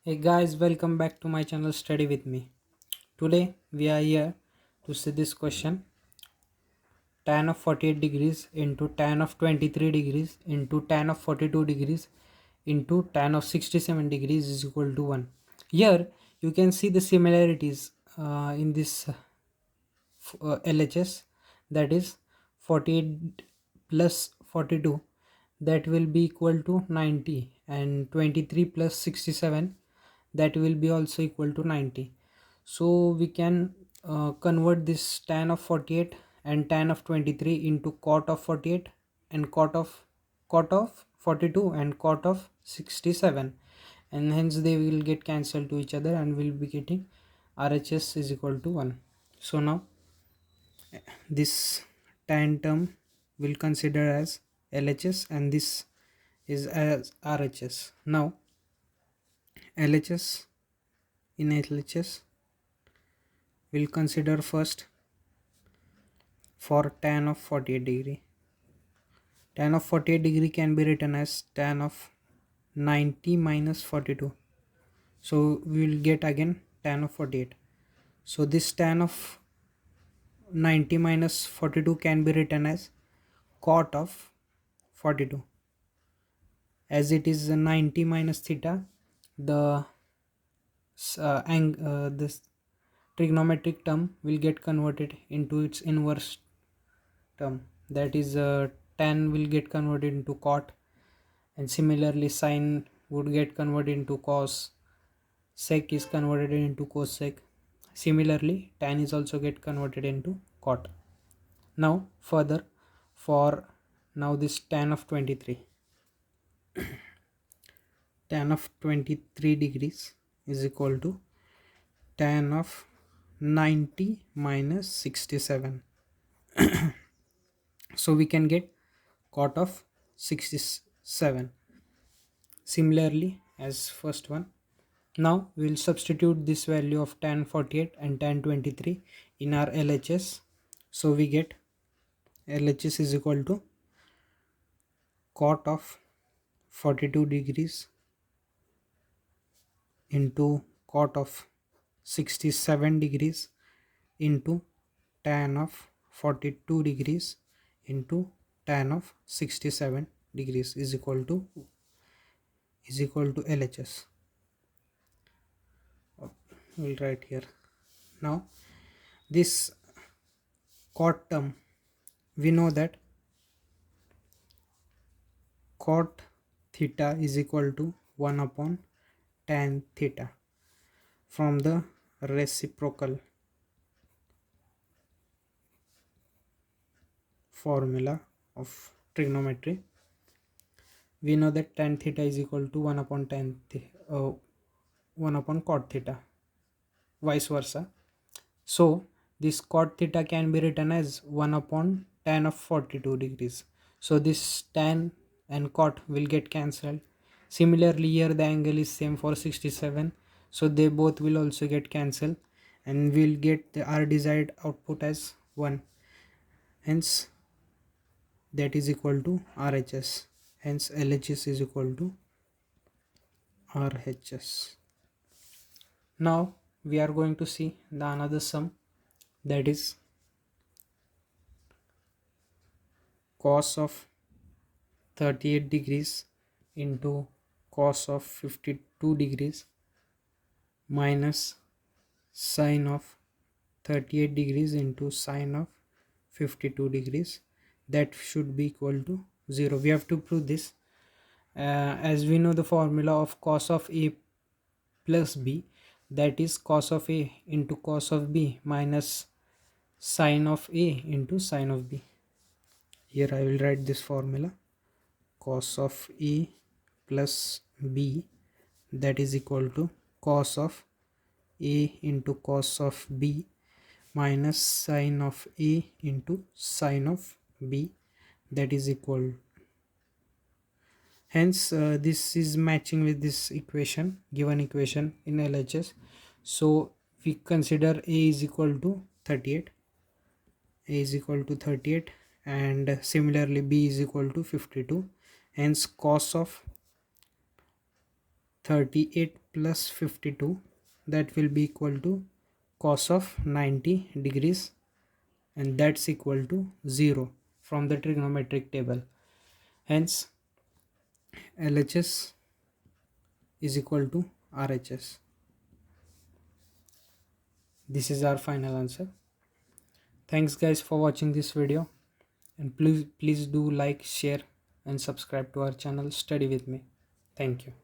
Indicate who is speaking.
Speaker 1: Hey guys, welcome back to my channel Study with me. Today we are here to see this question: tan of 48 degrees into tan of 23 degrees into tan of 42 degrees into tan of 67 degrees is equal to 1. Here you can see the similarities in this LHS, that is 48 plus 42, that will be equal to 90, and 23 plus 67, that will be also equal to 90. So we can convert this tan of 48 and tan of 23 into cot of 48 and cot of 42 and cot of 67, and hence they will get cancelled to each other and we'll be getting RHS is equal to 1. So now this tan term will consider as LHS and this is as RHS. Now LHS, in LHS we'll consider first for tan of 48 degree. Tan of 48 degree can be written as tan of 90 minus 42. So we will get again tan of 48. So this tan of 90 minus 42 can be written as cot of 42. As it is 90 minus theta, the this trigonometric term will get converted into its inverse term, that is tan will get converted into cot, and similarly sine would get converted into cos, sec is converted into cosec. Similarly tan is also get converted into cot. Now further, for now this tan of 23, tan of 23 degrees is equal to tan of 90 minus 67. So we can get cot of 67 similarly as first one. Now we will substitute this value of tan 48 and tan 23 in our LHS. So we get LHS is equal to cot of 42 degrees into cot of 67 degrees into tan of 42 degrees into tan of 67 degrees is equal to LHS. We'll write here. Now this cot term, we know that cot theta is equal to 1 upon tan theta from the reciprocal formula of trigonometry. We know that tan theta is equal to 1 upon 1 upon cot theta, vice versa. So this cot theta can be written as 1 upon tan of 42 degrees. So this tan and cot will get cancelled. Similarly here the angle is same for 67, so they both will also get cancelled and we'll get our desired output as 1. Hence that is equal to RHS. Hence LHS is equal to RHS. Now we are going to see the another sum, that is cos of 38 degrees into cos of 52 degrees minus sine of 38 degrees into sine of 52 degrees, that should be equal to 0. We have to prove this. As we know the formula of cos of a plus b, that is cos of a into cos of b minus sine of a into sine of b. Here I will write this formula: cos of a plus b, that is equal to cos of a into cos of b minus sine of a into sine of b, that is equal. Hence this is matching with this equation, given equation in LHS. So we consider a is equal to 38, a is equal to 38 and similarly b is equal to 52. Hence cos of 38 plus 52, that will be equal to cos of 90 degrees, and that's equal to 0 from the trigonometric table. Hence LHS is equal to RHS. This is our final answer. Thanks guys for watching this video, and please do like, share and subscribe to our channel Study With Me. Thank you.